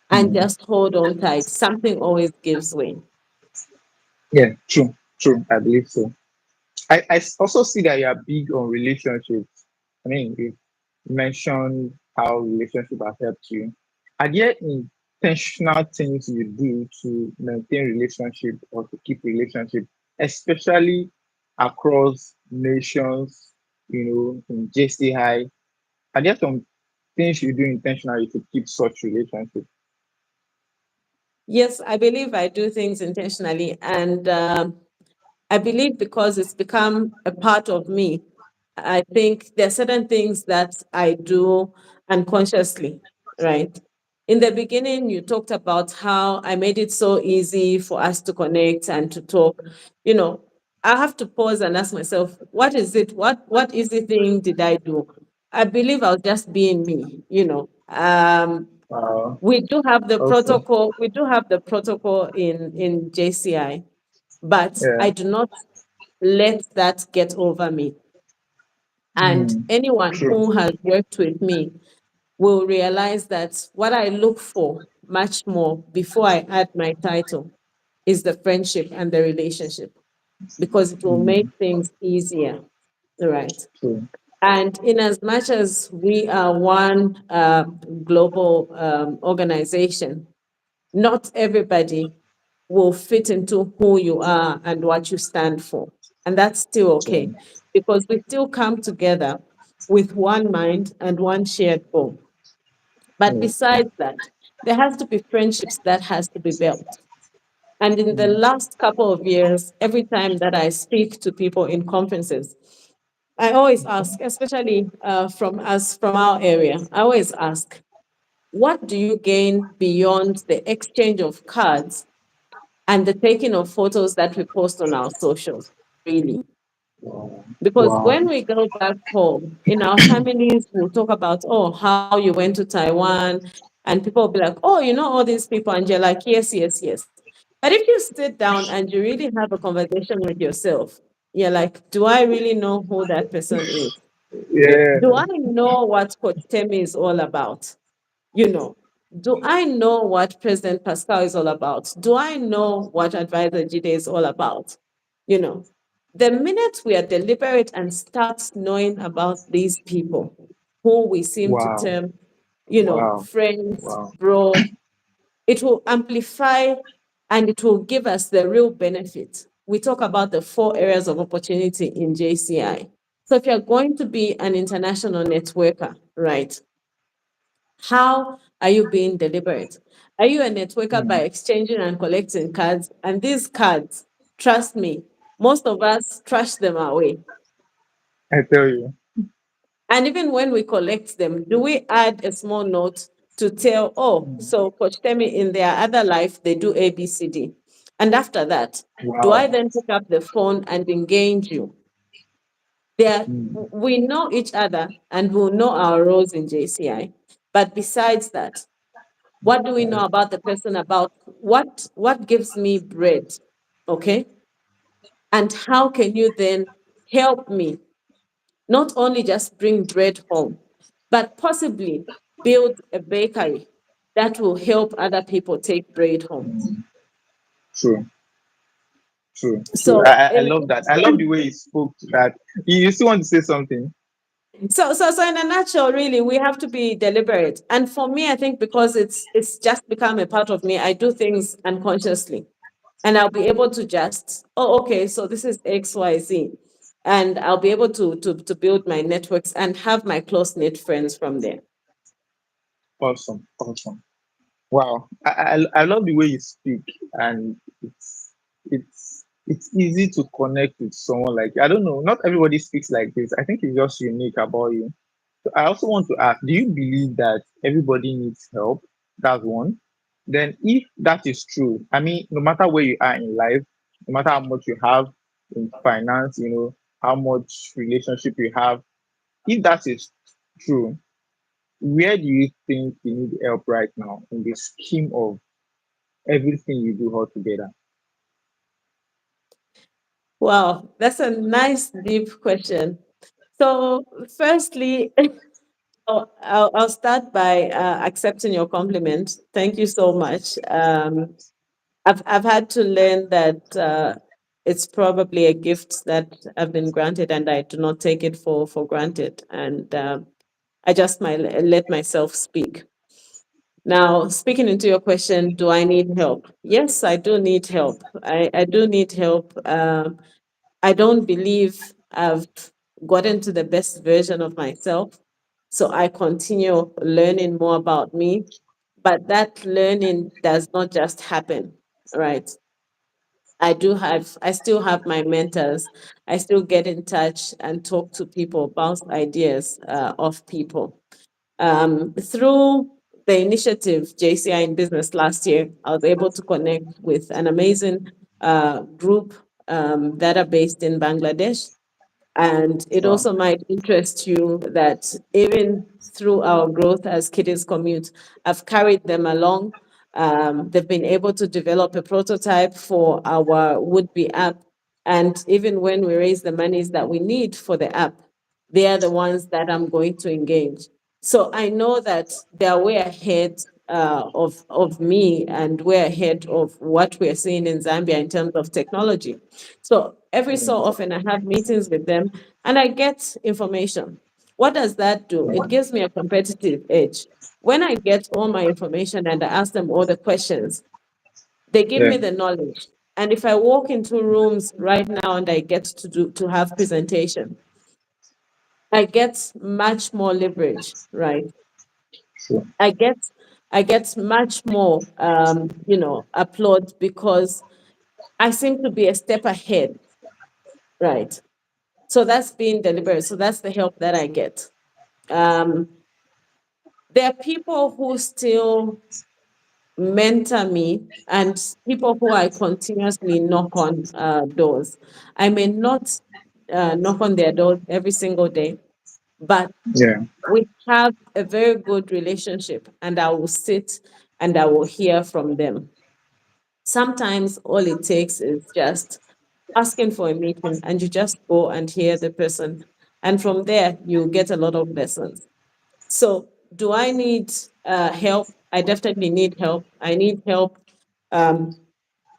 and Mm. just hold on tight. Something always gives way. Yeah, true, true. I believe so. Also see that you are big on relationships. I mean, you mentioned how relationship has helped you. Are there intentional things you do to maintain relationship or to keep relationship, especially across nations, in JCI? Are there some things you do intentionally to keep such relationship? Yes, I believe I do things intentionally. And I believe because it's become a part of me, I think there are certain things that I do unconsciously, right? In the beginning, you talked about how I made it so easy for us to connect and to talk. You know, I have to pause and ask myself, what is it? What easy thing did I do? I believe I was just being me. We do have the Also, protocol. We do have the protocol in JCI, but yeah. I do not let that get over me. And Mm, anyone true. who has worked with me will realize that what I look for much more before I add my title is the friendship and the relationship because it will make Mm, things easier, right? true. And in as much as we are one global organization, not everybody will fit into who you are and what you stand for. And that's still okay True. because we still come together with one mind and one shared goal. But Yeah. besides that, there has to be friendships that has to be built. And in the Mm, last couple of years, every time that I speak to people in conferences, I always ask, especially from our area, I always ask, what do you gain beyond the exchange of cards and the taking of photos that we post on our socials, really? Because wow. when we go back home, in our families, we'll talk about, oh, how you went to Taiwan, and people will be like, oh, you know all these people, and you're like, yes, yes, yes. But if you sit down and you really have a conversation with yourself, you're like, do I really know who that person is? Do Yeah. I know what Coach Temi is all about? You know, Do I know what President Pascal is all about? Do I know what Advisor Jide is all about? You know, the minute we are deliberate and start knowing about these people who we seem to Wow. term, Wow. friends, Wow. bro, it will amplify and it will give us the real benefit. We talk about the 4 areas of opportunity in JCI. So if you're going to be an international networker, right? How are you being deliberate? Are you a networker by Hmm. exchanging and collecting cards? And these cards, trust me, most of us trash them away. I tell you. And even when we collect them, do we add a small note to tell, oh, Hmm. so Coach Temi in their other life, they do A, B, C, D. And after that, do I Wow. then pick up the phone and engage you? There, Hmm. we know each other and we'll know our roles in JCI. But besides that, what do we know about the person, about what gives me bread? Okay. And how can you then help me not only just bring bread home, but possibly build a bakery that will help other people take bread home? True. True. True. So I love that. I love the way you spoke to that. You still want to say something? so in a nutshell, really, we have to be deliberate. And for me, I think because it's just become a part of me, I do things unconsciously. And I'll be able to just, oh, okay, so this is XYZ. And I'll be able to build my networks and have my close-knit friends from there. Awesome. Awesome. Wow. I love the way you speak, and it's easy to connect with someone like you. I don't know. Not everybody speaks like this. I think it's just unique about you. So I also want to ask, do you believe that everybody needs help? That's one. Then if that is true, I mean, no matter where you are in life, no matter how much you have in finance, how much relationship you have, if that is true, where do you think you need help right now in the scheme of everything you do altogether? Wow, that's a nice, deep question. So, firstly, I'll start by accepting your compliment. Thank you so much. I've had to learn that it's probably a gift that I've been granted, and I do not take it for granted. And I just might let myself speak. Now, speaking into your question, do I need help? Yes, I do need help. I do need help. I don't believe I've gotten to the best version of myself. So I continue learning more about me. But that learning does not just happen, right? I still have my mentors. I still get in touch and talk to people, bounce ideas of people. Through the initiative JCI in Business last year, I was able to connect with an amazing group that are based in Bangladesh. And it Wow. also might interest you that even through our growth as Kiddies Commute, I've carried them along. They've been able to develop a prototype for our would-be app. And even when we raise the monies that we need for the app, they are the ones that I'm going to engage. So I know that they're way ahead of me and way ahead of what we're seeing in Zambia in terms of technology. So every Yeah. so often I have meetings with them and I get information. What does that do? It gives me a competitive edge. When I get all my information and I ask them all the questions, they give Yeah. me the knowledge. And if I walk into rooms right now and I get to have presentation, I get much more leverage, right? Sure. I get I get much more applaud because I seem to be a step ahead, right? So that's being deliberate. So that's the help that I get. Um, there are people who still mentor me and people who I continuously knock on doors. I may not knock on their doors every single day, but Yeah. we have a very good relationship and I will sit and I will hear from them. Sometimes all it takes is just asking for a meeting and you just go and hear the person. And from there, you get a lot of lessons. So, do I need help? I definitely need help. I need help um,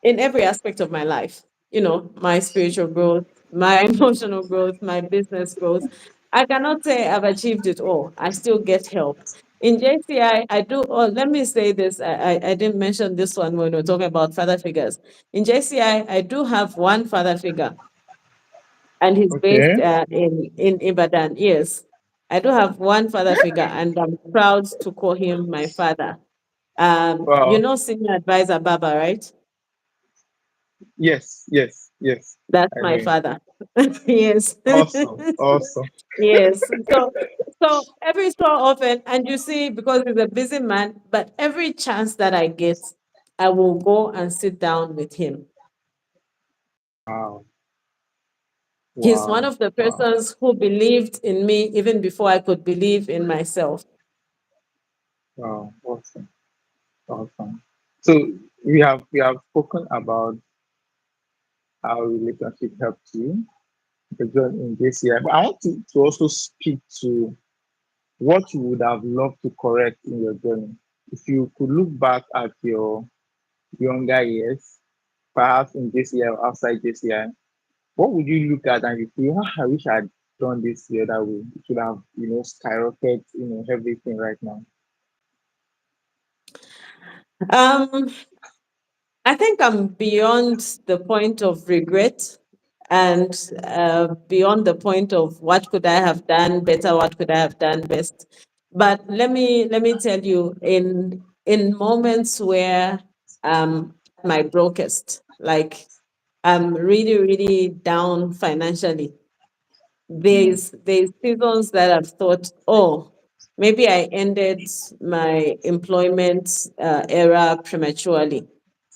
in every aspect of my life, my spiritual growth, my emotional growth, my business growth. I cannot say I've achieved it all. I still get help. In JCI, I do, oh, let me say this. I didn't mention this one when we are talking about father figures. In JCI, I do have one father figure, and he's based Okay. in Ibadan. Yes, I do have one father figure, and I'm proud to call him my father. Wow. Senior advisor Baba, right? Yes, yes, yes. That's I my know. father. Yes. Awesome. Awesome. Yes. So every so often, and you see, because he's a busy man, but every chance that I get, I will go and sit down with him. Wow. He's one Wow. of the Wow. persons who believed in me even before I could believe in myself. Wow. Awesome. Awesome. So we have spoken about how relationship helped you the journey in this year. But I want to also speak to what you would have loved to correct in your journey. If you could look back at your younger years, perhaps in this year or outside this year, what would you look at and you feel, "Ah, I wish I'd done this the other way. It should have, skyrocketed, everything right now." Um, I think I'm beyond the point of regret and beyond the point of what could I have done better, what could I have done best. But let me tell you, in moments where at my brokest, like I'm really, really down financially, Mm, there's seasons that I've thought, oh, maybe I ended my employment era prematurely.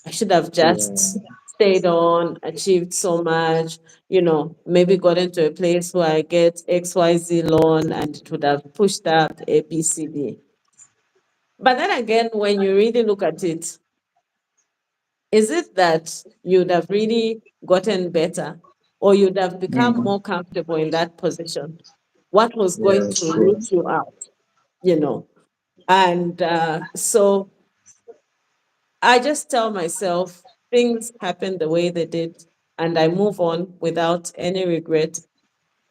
I should have just yeah, stayed on, achieved so much, maybe got into a place where I get XYZ loan and it would have pushed up ABCD. But then again, when you really look at it, is it that you'd have really gotten better or you'd have become mm, more comfortable in that position? What was going yeah, to true. root you out, you know? And so I just tell myself things happen the way they did, and I move on without any regret.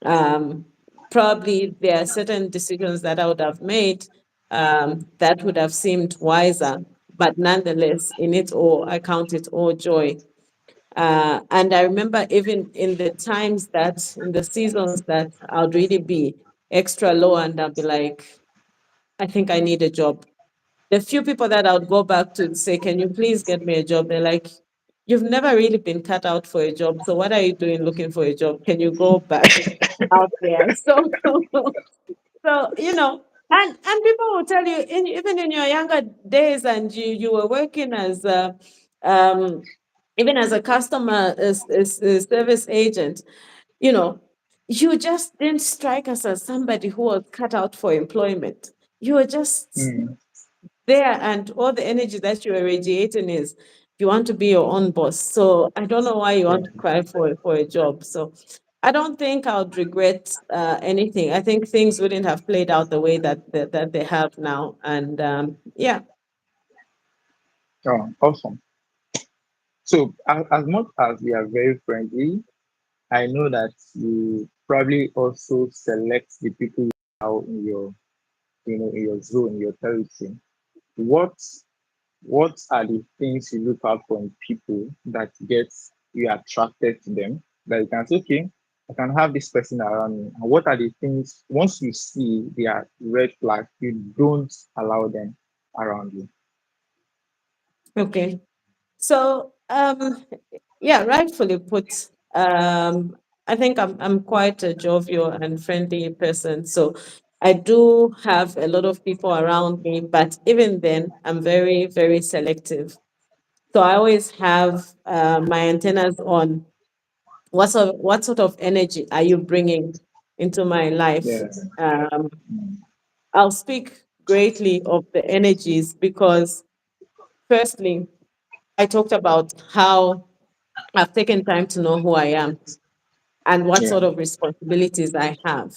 Um, Probably there are certain decisions that I would have made that would have seemed wiser, but nonetheless, in it all, I count it all joy. And I remember even in the times that, in the seasons that I'd really be extra low and I'll be like, I think I need a job. The few people that I would go back to say, can you please get me a job? They're like, you've never really been cut out for a job. So what are you doing looking for a job? Can you go back out there? So, and people will tell you, even in your younger days, and you were working as um, even as a customer service agent, you know, you just didn't strike us as somebody who was cut out for employment. You were just Mm, there, and all the energy that you are radiating is you want to be your own boss. So I don't know why you yeah. want to cry for a job. So I don't think I would regret anything. I think things wouldn't have played out the way that they have now. And yeah. Oh, awesome. So as much as we are very friendly, I know that you probably also select the people you allow in your, in your zone, your territory. What what are the things you look out for in people that gets you attracted to them? That you can say, okay, I can have this person around me. And what are the things once you see they are red flags, you don't allow them around you? Okay. So yeah, rightfully put. I think I'm quite a jovial and friendly person. So I do have a lot of people around me, but even then, I'm very, very selective. So I always have my antennas on. What sort of energy are you bringing into my life? Yes. Um, I'll speak greatly of the energies because, firstly, I talked about how I've taken time to know who I am and what Yeah. sort of responsibilities I have.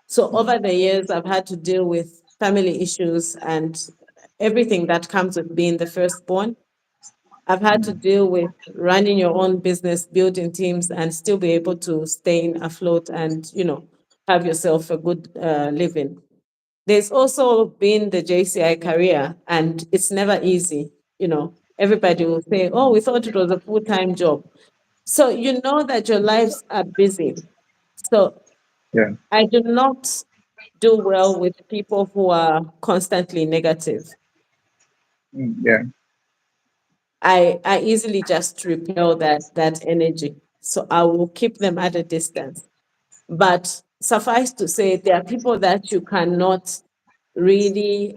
So over the years, I've had to deal with family issues and everything that comes with being the firstborn. I've had to mm, deal with running your own business, building teams, and still be able to stay afloat and, have yourself a good living. There's also been the JCI career, and it's never easy. Everybody will say, "Oh, we thought it was a full-time job." So you know that your lives are busy. So yeah, I do not do well with people who are constantly negative. yeah, I easily just repel that energy. So I will keep them at a distance. But suffice to say, there are people that you cannot really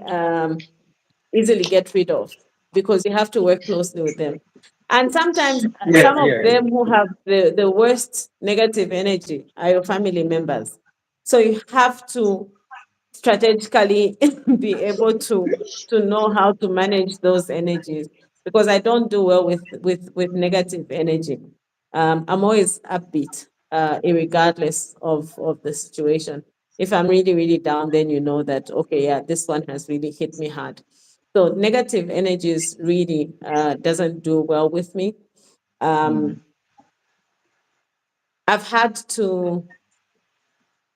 easily get rid of because you have to work closely with them. And sometimes yeah, some of yeah, them who have the worst negative energy are your family members. So you have to strategically be able to know how to manage those energies, because I don't do well with negative energy. I'm always upbeat, regardless of the situation. If I'm really really down, then you know that, okay, yeah, this one has really hit me hard. So negative energies really doesn't do well with me. mm, um, I've had to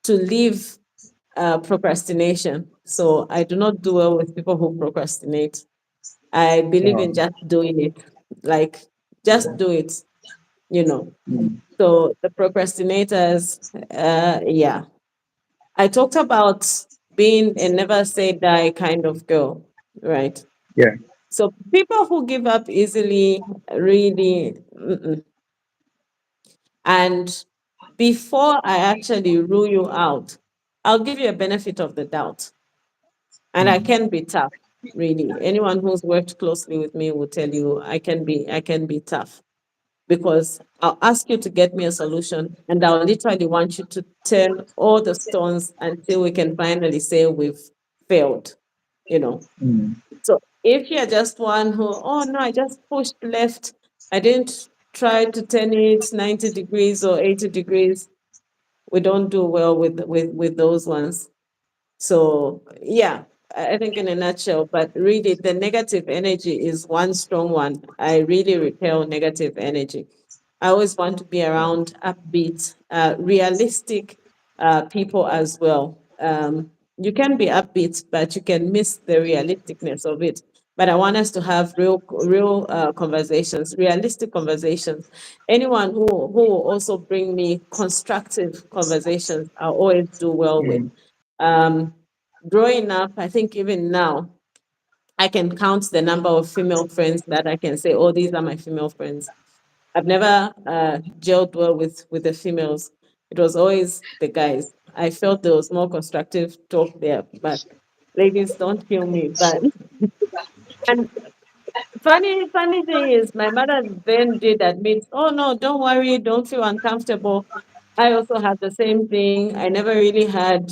leave procrastination. So I do not do well with people who procrastinate. I believe in wow, just doing it, like just do it, you know. mm, So the procrastinators, yeah. I talked about being a never say die kind of girl, right? yeah, So people who give up easily, really, and before I actually rule you out, I'll give you a benefit of the doubt. And I mm, can be tough, really. Anyone who's worked closely with me will tell you I can be tough, because I'll ask you to get me a solution, and I'll literally want you to turn all the stones until we can finally say we've failed, you know. mm, So if you're just one who, oh no, I just pushed left, I didn't try to turn it 90 degrees or 80 degrees, we don't do well with those ones. So yeah, I think in a nutshell, but really the negative energy is one strong one. I really repel negative energy. I always want to be yeah, around upbeat, realistic people as well. You can be upbeat, but you can miss the realisticness of it. But I want us to have real conversations, realistic conversations. Anyone who will also bring me constructive conversations, I'll always do well with. mm, Um, Growing up, I think even now, I can count the number of female friends that I can say, oh, these are my female friends. I've never gelled well with the females. It was always the guys. I felt there was more constructive talk there, but ladies, don't kill me. But and funny thing is, my mother then did admit, oh no, don't worry, don't feel uncomfortable. I also had the same thing. I never really had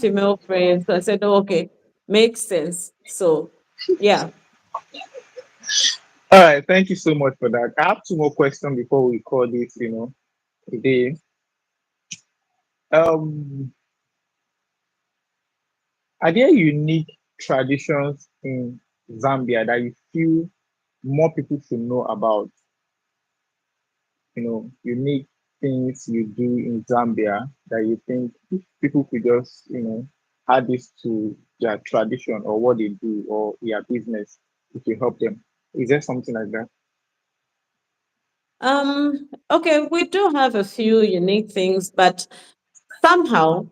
female friends. So I said, oh, okay, makes sense. So yeah. all right, thank you so much for that. I have two more questions before we call this, a day. Um, are there unique traditions in Zambia that you feel more people should know about? Unique things you do in Zambia that you think if people could just, add this to their tradition or what they do or their business, it will help them. Is there something like that? Okay, we do have a few unique things, but somehow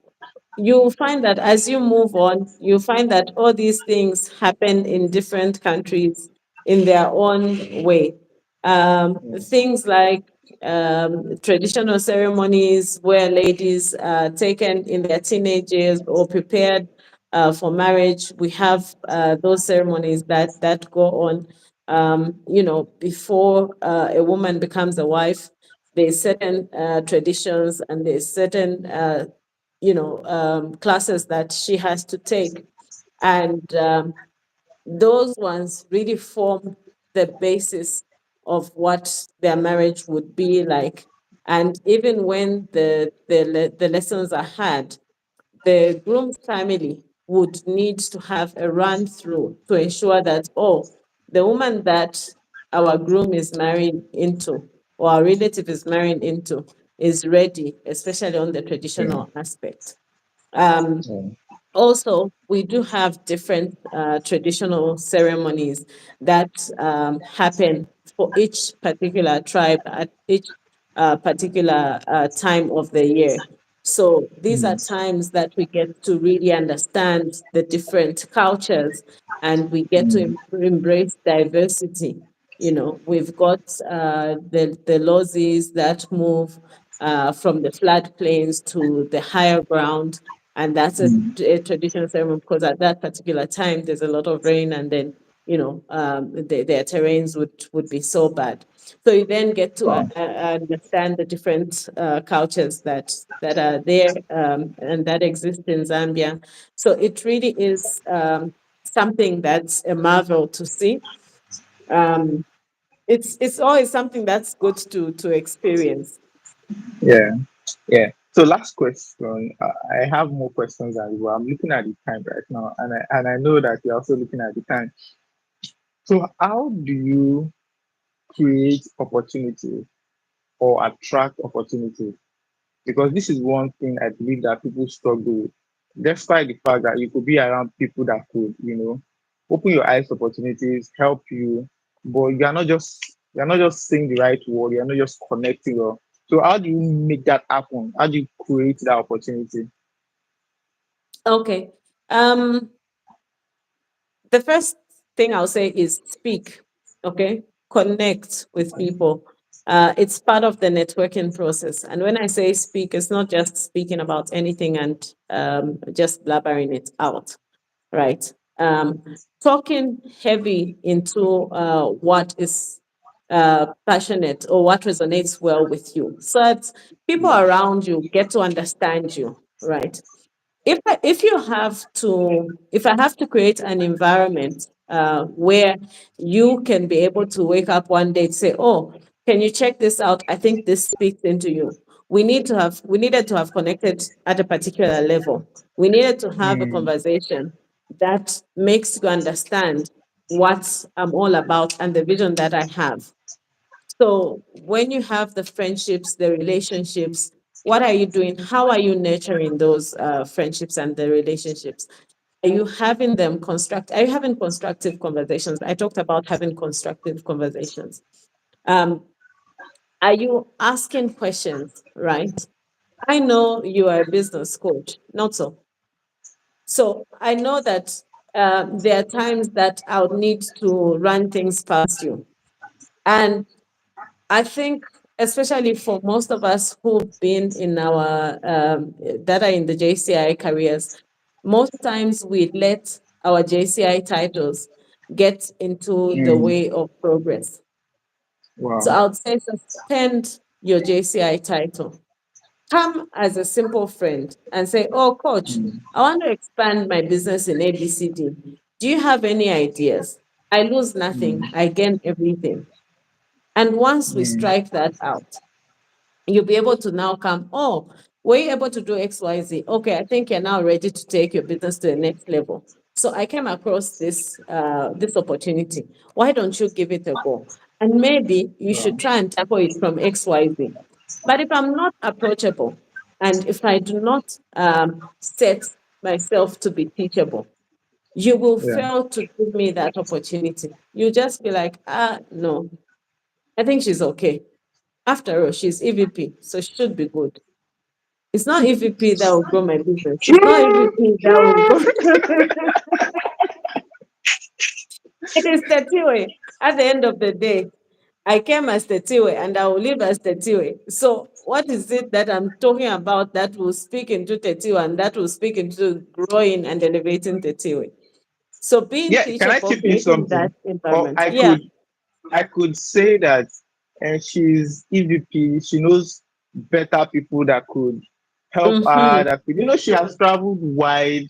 you find that as you move on, you find that all these things happen in different countries in their own way. Mm, Things like traditional ceremonies where ladies are taken in their teenage years or prepared for marriage. We have those ceremonies that go on. Before a woman becomes a wife, there's certain traditions and there's certain classes that she has to take. And those ones really form the basis of what their marriage would be like. And even when the lessons are had, the groom's family would need to have a run through to ensure that, oh, the woman that our groom is marrying into or our relative is marrying into is ready, especially on the Yeah. traditional aspect. Um, Yeah. Also, we do have different traditional ceremonies that happen for each particular tribe at each particular time of the year. So these are Mm. times that we get to really understand the different cultures, and we get to Mm. embrace diversity. You know, we've got the lozzies that move from the floodplains to the higher ground, and that's Mm. a traditional ceremony because at that particular time there's a lot of rain, and then their terrains would be so bad. So you then get to Wow. understand the different cultures that are there and that exist in Zambia. So it really is something that's a marvel to see. Um, it's always something that's good to experience. Yeah. Yeah. So last question. I have more questions as well. I'm looking at the time right now, and I know that you're also looking at the time. So how do you create opportunity or attract opportunity? Because this is one thing I believe that people struggle with, despite the fact that you could be around people that could, open your eyes to opportunities, help you, but you're not just saying the right word, you're not just connecting. So how do you make that happen? How do you create that opportunity? Okay. Um, the first thing I'll say is speak, okay? Connect with people. It's part of the networking process. And when I say speak, it's not just speaking about anything and just blabbering it out, right? Talking heavy into what is passionate or what resonates well with you, so that people around you get to understand you, right? If I have to create an environment where you can be able to wake up one day to say, oh, can you check this out? I think this speaks into you. We needed to have connected at a particular level. We needed to have a Mm, conversation that makes you understand what I'm all about and the vision that I have. So when you have the friendships, the relationships, what are you doing? How are you nurturing those friendships and the relationships? Are you having them construct? Are you having constructive conversations? I talked about having constructive conversations. Um, are you asking questions? Right. I know you are a business coach, not so. So I know that there are times that I'll need to run things past you, and I think, especially for most of us who've been in our that are in the JCI careers, most times we let our JCI titles get into the mm, way of progress. So wow. I would say suspend your JCI title. Come as a simple friend and say, oh, coach, Mm, I want to expand my business in ABCD. Do you have any ideas? I lose mm, nothing, I gain everything. And once we mm, strike that out, you'll be able to now come, oh, were you able to do XYZ? Okay, I think you're now ready to take your business to the next level. So I came across this opportunity. Why don't you give it a go? And maybe you wow. should try and tackle it from XYZ. But if I'm not approachable and if I do not set myself to be teachable, you will Yeah. fail to give me that opportunity. You just be like, no, I think she's okay. After all, she's EVP, so she should be good. It's not EVP that will grow my business. It's not EVP that will grow. It is Tetiwe. At the end of the day, I came as Tetiwe and I will live as Tetiwe. So what is it that I'm talking about that will speak into Tetiwe and that will speak into growing and elevating Tetiwe? So being Yeah. Can I teachable, chip in creating that something? Or environment. I Yeah. could I could say that she's EVP. She knows better people that could help her. Mm-hmm. She has traveled wide.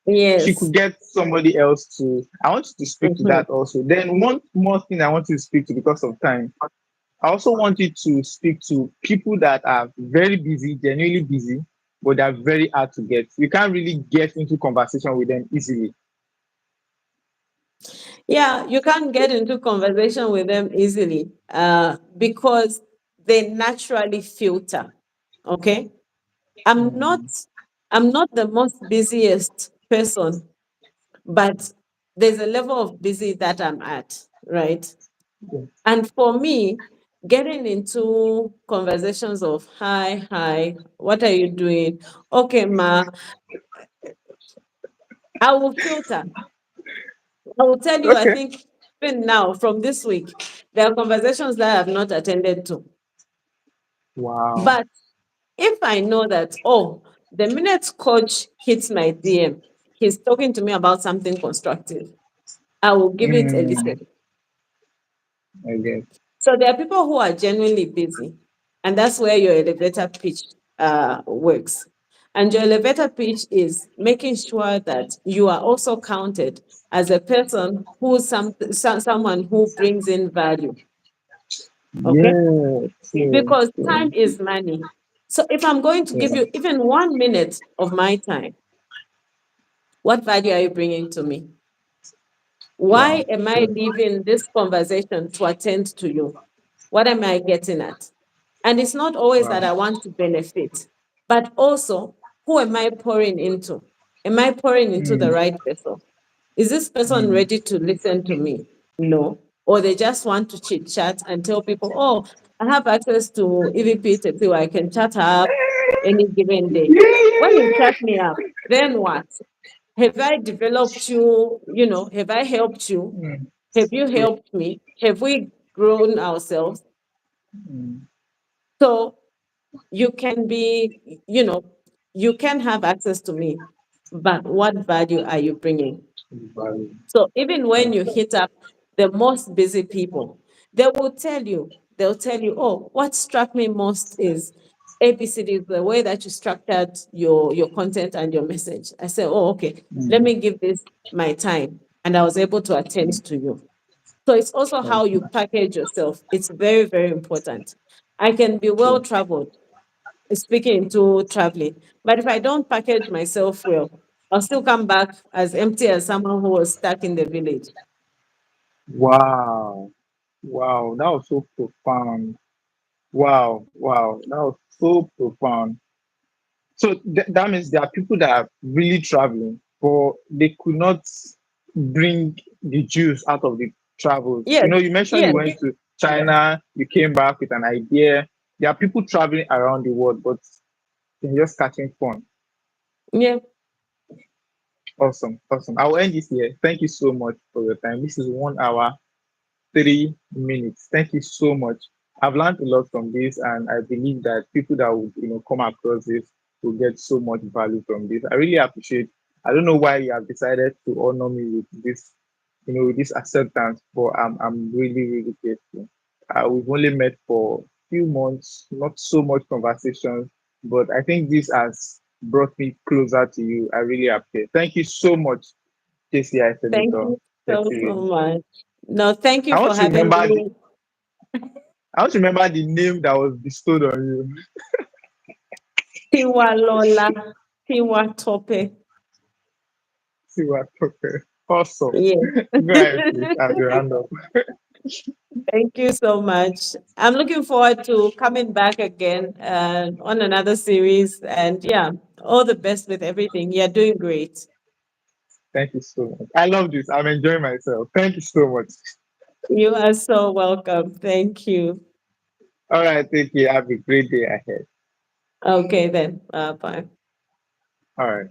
She Yes. could get somebody else to. I want you to speak to Mm-hmm. that also. Then one more thing I want you to speak to because of time. I also want you to speak to people that are very busy, genuinely busy, but they're very hard to get. You can't really get into conversation with them easily. Yeah, you can't get into conversation with them easily because they naturally filter. Okay. I'm not Mm, I'm not the most busiest person, but there's a level of busy that I'm at, right? yeah. And for me, getting into conversations of hi, what are you doing? Okay, ma, I will filter. I will tell you, I Okay. think even now from this week, there are conversations that I have not attended to. Wow. But if I know that, oh, the minute coach hits my DM, he's talking to me about something constructive, I will give it a listen. Mm, I guess. So there are people who are genuinely busy, and that's where your elevator pitch works. And your elevator pitch is making sure that you are also counted as a person who someone who brings in value. Okay, Yes, yes, because time yes. is money. So if I'm going to give Yeah. you even 1 minute of my time, what value are you bringing to me? Why Wow. am I True. leaving this conversation to attend to you? What am I getting at? And it's not always that Wow. I want to benefit, but also who am I pouring into? Am I pouring into the Mm, right vessel? Is this person mm, ready to listen to me? No. Or they just want to chit chat and tell people, oh, I have access to EVP Tetiwe. I can chat her up any given day. yeah, yeah, When you yeah. chat me up, then what? Have I developed you? Have I helped you? Mm, Have you true. helped me? Have we grown ourselves? Mm, So you can be, you can have access to me, but what value are you bringing? value. So even when you Okay. hit up the most busy people, they'll tell you, oh, what struck me most is ABCD, the way that you structured your content and your message. I said, oh, okay, let Mm, me give this my time. And I was able to attend mm, to you. So it's also how that's you nice. package yourself. It's very, very important. I can be well True. traveled, speaking into traveling. But if I don't package myself well, I'll still come back as empty as someone who was stuck in the village. Wow. Wow. That was so profound. Wow. Wow. That was so profound. So that means there are people that are really traveling, but they could not bring the juice out of the travels. Yes, You mentioned you yes, went to China, you came back with an idea. There are people traveling around the world, but they're just catching fun. yeah. Awesome, awesome. I'll end this here. Thank you so much for your time. This is 1 hour 3 minutes. Thank you so much. I've learned a lot from this, and I believe that people that would come across this will get so much value from this. I really appreciate. I don't know why you have decided to honor me with this, with this acceptance, but I'm really really grateful. We've only met for a few months, not so much conversations, but I think this has brought me closer to you. I really appreciate. Thank you so much, JCI Thank Senator. you so Tetiwe. much. No, thank you I for want to having remember me. I want to remember the name that was bestowed on you. Tiwa Lola, Tiwa Tope. See what okay. Awesome. Yes. Go ahead, please, as you round up. Thank you so much. I'm looking forward to coming back again on another series. And yeah, all the best with everything. You're doing great. Thank you so much. I love this. I'm enjoying myself. Thank you so much. You are so welcome. Thank you. All right, take care. Have a great day ahead. Okay, then. Bye. All right.